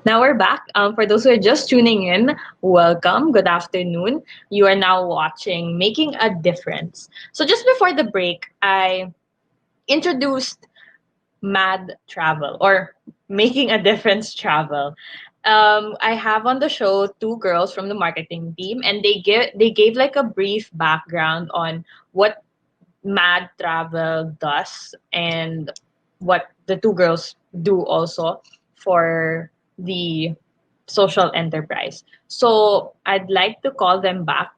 Now we're back. For those who are just tuning in, welcome. Good afternoon. You are now watching Making a Difference. So just before the break, I introduced Mad Travel or Making a Difference Travel. I have on the show two girls from the marketing team, and they gave like a brief background on what Mad Travel does and what the two girls do also for the social enterprise. So I'd like to call them back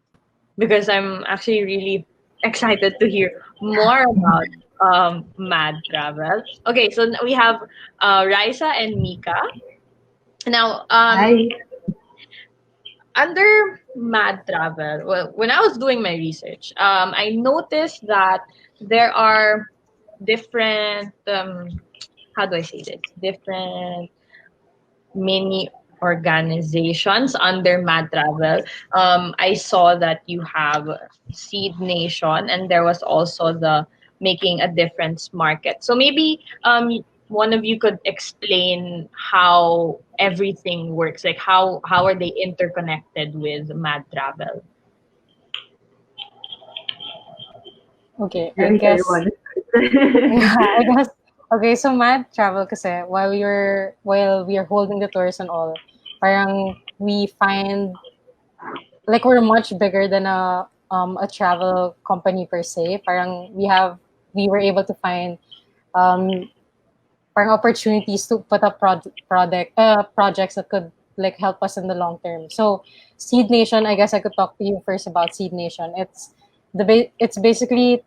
because I'm actually really excited to hear more about Mad Travel. Okay, so we have Risa and Mika. Now, Hi. under Mad Travel, well, when I was doing my research, I noticed that there are different, how do I say this? Different mini organizations under Mad Travel. I saw that you have Seed Nation, and there was also the Making a Difference market. So maybe one of you could explain how everything works. Like how are they interconnected with Mad Travel? Okay, I Erika, you guess want to yeah, start? I guess okay, so mad travel kasi while we are holding the tours and all, parang we find like we're much bigger than a travel company per se. Parang we were able to find um parang opportunities to put up projects that could like help us in the long term. So Seed Nation, I guess I could talk to you first about Seed Nation. It's basically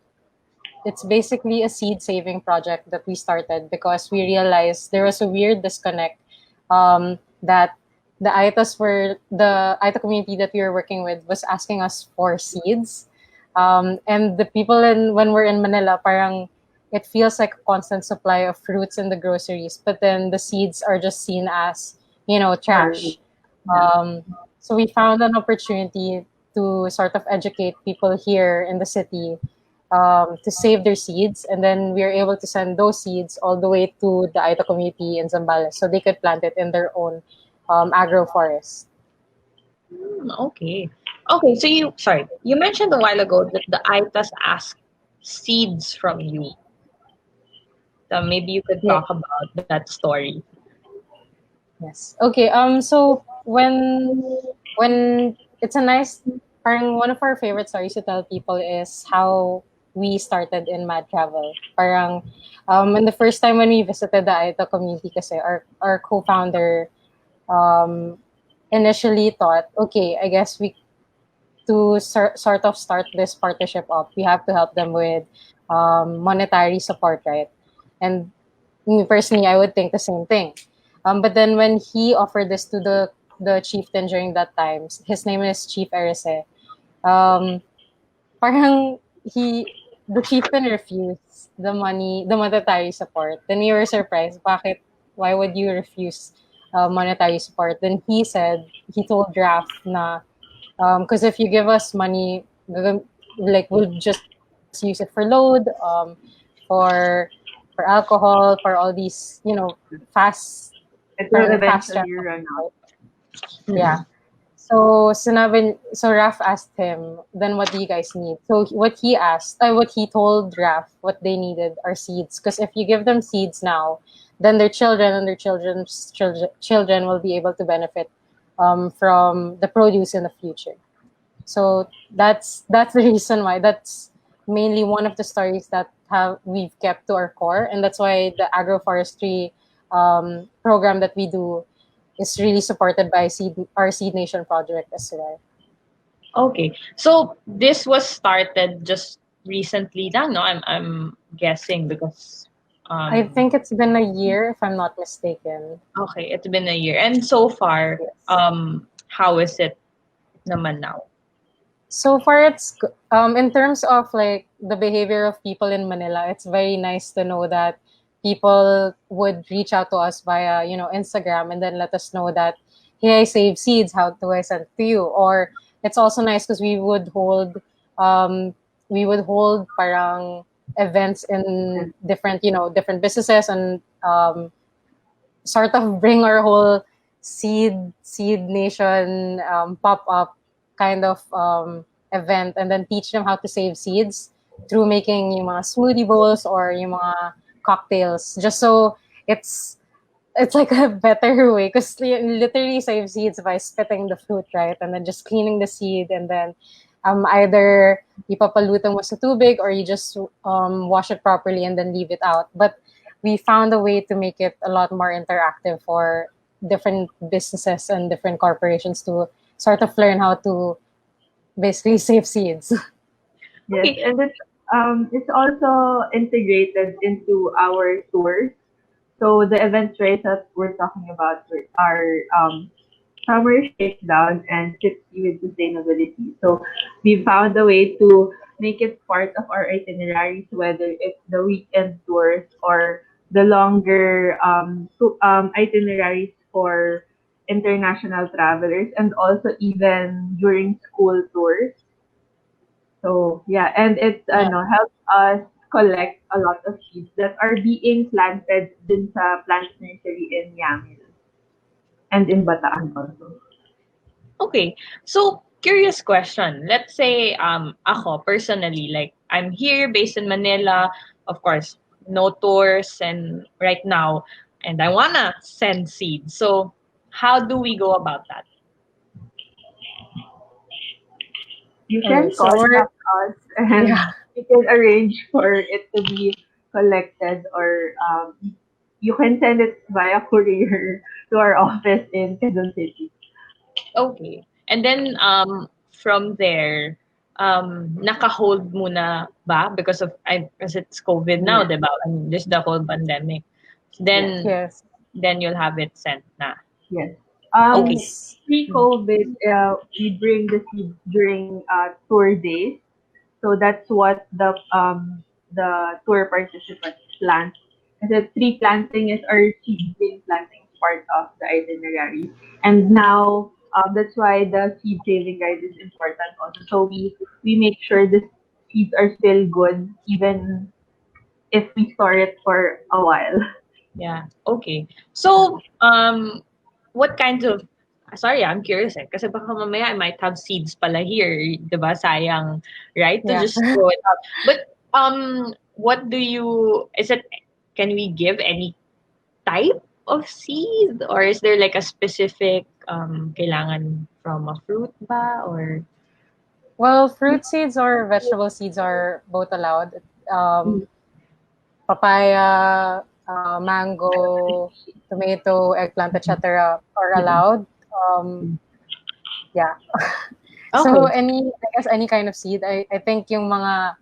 a seed saving project that we started because we realized there was a weird disconnect that the ITA community that we were working with was asking us for seeds. And the people when we're in Manila, parang it feels like a constant supply of fruits in the groceries, but then the seeds are just seen as, trash. Sorry. Yeah. So we found an opportunity to sort of educate people here in the city to save their seeds, and then we are able to send those seeds all the way to the Aita community in Zambales so they could plant it in their own agroforest. Okay. Okay, so you mentioned a while ago that the ITAs ask seeds from you. So maybe you could Yeah. talk about that story. Yes. Okay. So when it's a nice, parang one of our favorite stories to tell people is how we started in Mad Travel. Parang and the first time when we visited the Aita community, kasi our co-founder um, initially thought, okay, I guess we to sort of start this partnership up, we have to help them with monetary support, right? And me personally, I would think the same thing. But then when he offered this to the chieftain during that time, his name is Chief Erisa. Um, parang the chieftain refused the monetary support. Then we were surprised. Why would you refuse monetary support? Then he told Raf na, because if you give us money, like we'll just use it for load, for for alcohol, for all these, fast, It will parang fast eventually travel, run out. right? Yeah. So Raf asked him, then what do you guys need? So what he told Raf, what they needed are seeds. Because if you give them seeds now, then their children and their children will be able to benefit from the produce in the future. So that's the reason why. That's mainly one of the stories that have we've kept to our core, and that's why the agroforestry program that we do is really supported by our Seed Nation project as well. Okay. So this was started just recently lang, no? I'm guessing because I um think it's been a year, if I'm not mistaken. okay, it's been a year. And so far, Yes. how is it naman now? So far, in terms of like the behavior of people in Manila, it's very nice to know that people would reach out to us via, Instagram, and then let us know that, hey, I save seeds. How do I send it to you? Or it's also nice because um, we would hold parang events in different businesses, and sort of bring our whole seed nation pop up kind of event, and then teach them how to save seeds through making yung mga smoothie bowls or yung mga cocktails, just so it's like a better way, because you literally save seeds by spitting the fruit, right? And then just cleaning the seed, and then either ipapaluto mo sa tubig or you just wash it properly and then leave it out. But we found a way to make it a lot more interactive for different businesses and different corporations to sort of learn how to basically save seeds. Yes, Okay. and it's also integrated into our tours. So the events, right, that we're talking about are summer shakedown and 60 with sustainability. So we found a way to make it part of our itineraries, whether it's the weekend tours or the longer itineraries for international travelers, and also even during school tours. So yeah, and it helps us collect a lot of seeds that are being planted din sa plant nursery in Yamil and in Bataan also. Okay. So, curious question. Let's say ako personally, like I'm here based in Manila, of course, no tours and right now, and I wanna send seeds. So, how do we go about that? You Okay, can so we're contact us and yeah. we can arrange for it to be collected, or you can send it via courier to our office in Quezon City. Okay. And then from there, naka-hold muna ba because of because it's COVID now, Yes, 'di ba? I mean, just the whole pandemic. yes, Yes. Then you'll have it sent na. yes. Okay. Yes. Pre-COVID, we bring the seeds during tour days. So that's what the tour participants plant. And the tree planting is our seedling planting part of the itinerary. And now that's why the seed saving guide is important also. So we make sure the seeds are still good even if we store it for a while. Yeah. Okay. So, what kinds of sorry, I'm curious kasi baka mamaya I might have seeds pala here, 'di ba? Sayang, right? To Yeah. just throw it out. But what do you is it can we give any type of seed or is there like a specific kailangan from a fruit ba or Well, fruit seeds or vegetable seeds are both allowed. Um, Papaya, mango, tomato, eggplant, etc. are allowed. Yeah. So okay. I guess any kind of seed. I think yung mga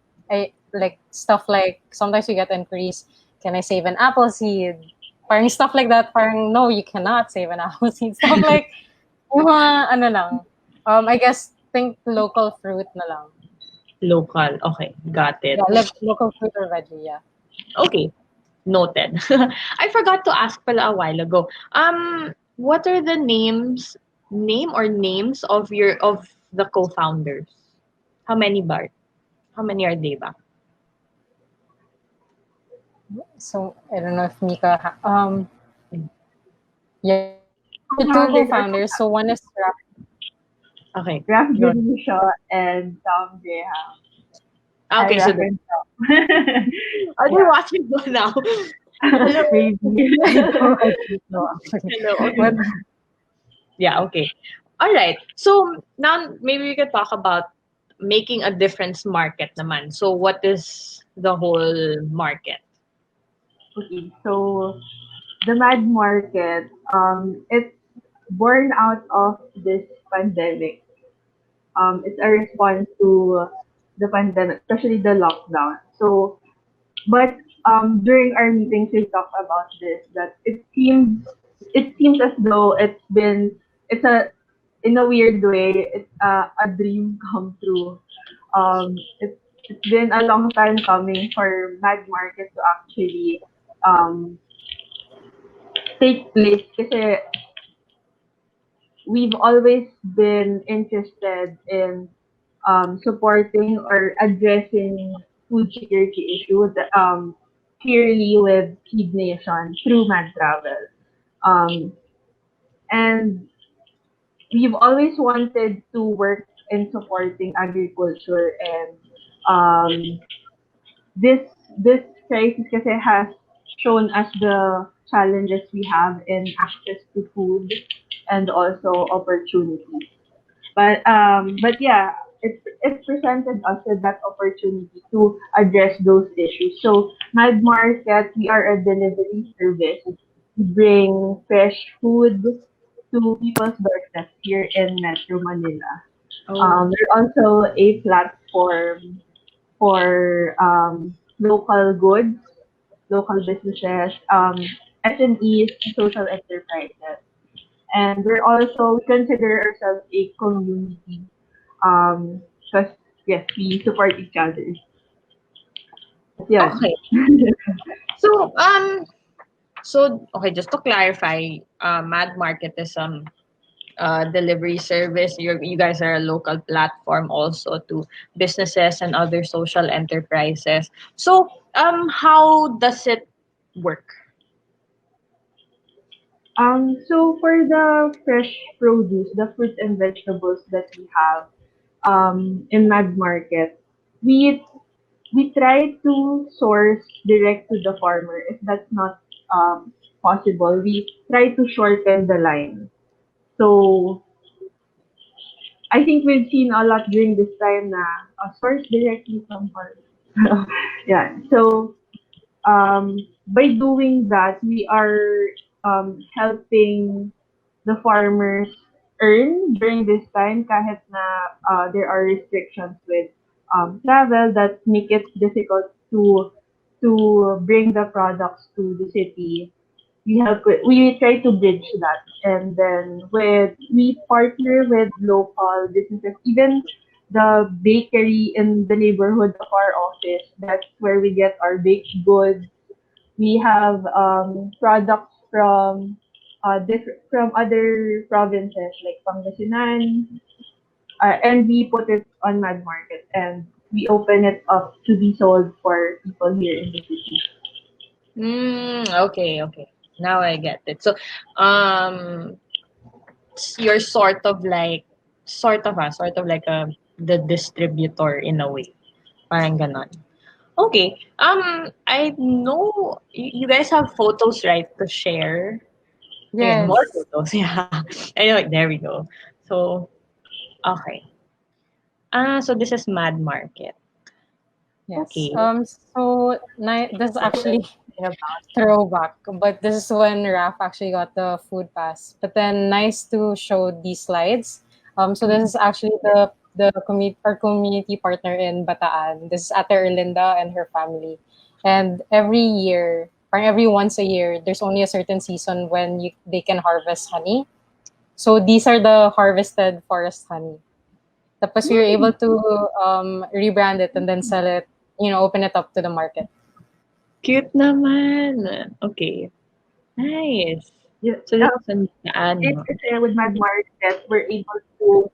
like stuff like sometimes we get inquiries, can I save an apple seed? Parang stuff like that. Parang no, you cannot save an apple seed. Stuff like yung mga ano lang. I guess think local fruit na lang. Local. Okay, got it. Yeah, like local fruit or veggie. Yeah. Okay, noted. I forgot to ask pala a while ago. What are the names of the co-founders? How many bar? How many are they ba? So I don't know if Mika. Yeah, the two Co-founders are co-founders. So one is Okay. Raf Yun. Shaw and Tom Graham. Okay, so Raf and Tom. are they watching now? Hello. Maybe. I don't know. Hello. Okay. But Yeah, okay. All right. So now maybe we can talk about making a difference market naman. So what is the whole market? Okay, so the Mad Market, it's born out of this pandemic. It's a response to the pandemic, especially the lockdown. So, but during our meetings, we talked about this that it seems as though it's a in a weird way it's a dream come true. It's been a long time coming for Mad Market to actually um, take place kasi we've always been interested in supporting or addressing food security issues clearly with Feed Nation through Mad Travel. Um, and and we've always wanted to work in supporting agriculture, and um, this this crisis kasi has shown us the challenges we have in access to food and also opportunities. But yeah, it presented us with that opportunity to address those issues. So Mad Market, we are a delivery service. We bring fresh food to people's doorsteps here in Metro Manila. Oh. We're also a platform for local goods, local businesses, SMEs, and social enterprises. And we consider ourselves a community, because yes, we support each other. Yeah. Okay. So, okay, just to clarify, Mad Market is delivery service. You guys are a local platform also to businesses and other social enterprises. So, how does it work? So for the fresh produce, the fruit and vegetables that we have in Mad Market, we we try to source direct to the farmer. If that's not possible, we try to shorten the line. So I think we've seen a lot during this time na source directly from farmers. Yeah. So by doing that, we are helping the farmers earn during this time kahit na there are restrictions with travel that make it difficult to bring the products to the city. We try to bridge that, and then we partner with local businesses, even the bakery in the neighborhood of our office. That's where we get our baked goods. We have products from other provinces like Pangasinan, and we put it on Mad Market, and we open it up to be sold for people here in the city. Okay, okay. Now I get it. So, um, you're sort of like the distributor in a way. Parang ganon. Okay. I know you guys have photos, right, to share. Again, more Yes. photos. Yeah. Anyway, there we go. So, okay. So this is Mad Market. Yes. Okay. This is actually throwback, but this is when Raf actually got the food pass. But then nice to show these slides. So this is actually our community partner in Bataan. This is Ate Erlinda and her family. And every year, or every once a year, there's only a certain season when they can harvest honey. So these are the harvested forest honey. Tapos we were able to rebrand it and then sell it, open it up to the market. Cute naman. Okay. Nice. Yeah, So this is an it ano. kasi with Mad Market, we're able to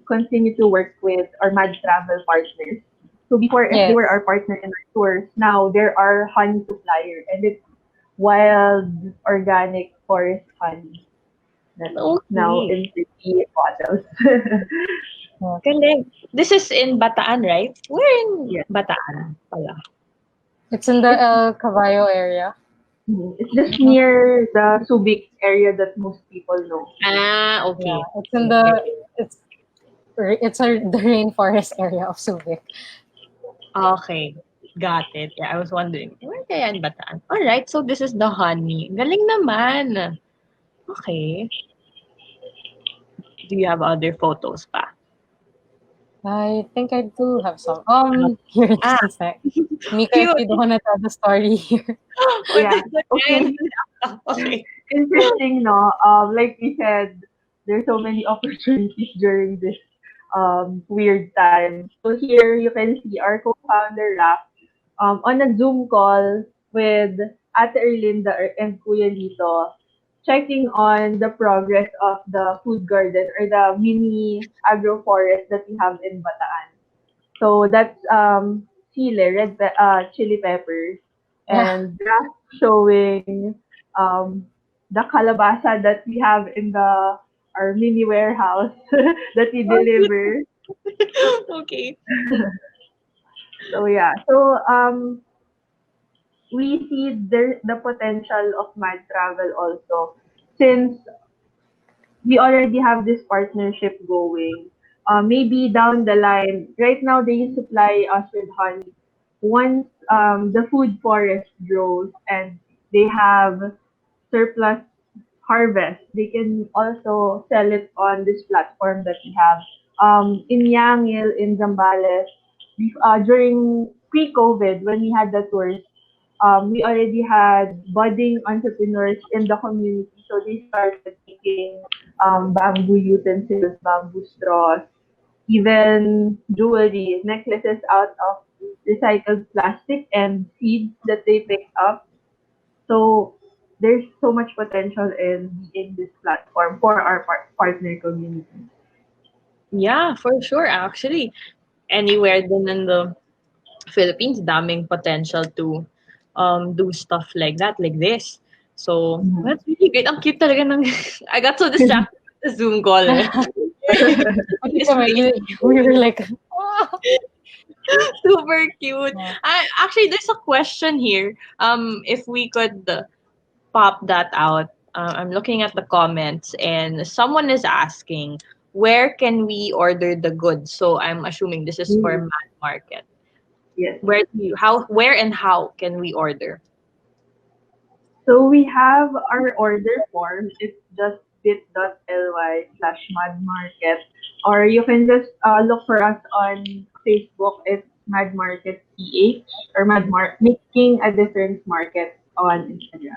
continue to work with our Mad Travel partners. So before, if they Yes. were our partner in our tours, now there are honey supplier, and it's wild organic forest honey that's now Okay. in city bottles. Yes. Galing. This is in Bataan, right? We're in Yeah. Bataan pala. It's in the It's, El Caballo area. it's just near the Subic area that most people know. Ah, Yeah, okay. it's in Okay. it's the rainforest area of Subic. Okay. Got it. Yeah, I was wondering, where kaya in Bataan? Alright, so this is the honey. Galing naman. Okay. Do you have other photos pa? I think I do have some. Here it Ah, is. Mika, if cute. you don't want to tell the story here. Oh, Yeah. that's the Okay. guy. Okay. Interesting, no? Like we said, there's so many opportunities during this weird time. So here you can see our co-founder Raf on a Zoom call with Ate Erlinda and Kuya Lito, checking on the progress of the food garden or the mini agroforest that we have in Bataan. So that's chili peppers, Yeah. and Raf showing um the kalabasa that we have in the our mini warehouse that we Oh, deliver. okay. So yeah. So we see the potential of mad travel also since we already have this partnership going. Maybe down the line, right now they supply us with honey. Once the food forest grows and they have surplus harvest, they can also sell it on this platform that we have. In Yangil, in Zambales, during pre-COVID, when we had the tours, we already had budding entrepreneurs in the community. So they started making bamboo utensils, bamboo straws, even jewelry, necklaces out of recycled plastic and seeds that they picked up. So there's so much potential in this platform for our partner community. Yeah, for sure. Actually, anywhere din in the Philippines, daming potential to do stuff like that, like this. So, Mhm. that's really great. Ang cute talaga ng I got so distracted with the Zoom call eh. Pati This kami, place, we were like, "Ah." super cute. Yeah. Actually, there's a question here. If we could pop that out. I'm looking at the comments and someone is asking, where can we order the goods? So I'm assuming this is for Mm, Mad Market. yes. Where and how can we order? So we have our order form. It's just bit.ly/madmarket. Or you can just look for us on Facebook. It's Mad Market PH or Making a Difference Market on Instagram.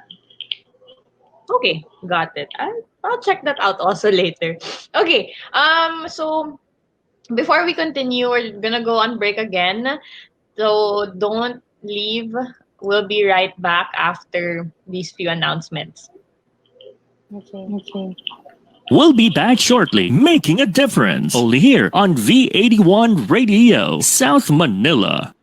Okay, got it. I'll check that out also later. Okay. So before we continue, we're gonna go on break again. So don't leave. We'll be right back after these few announcements. Okay. We'll be back shortly, making a difference. Only here on V81 Radio, South Manila.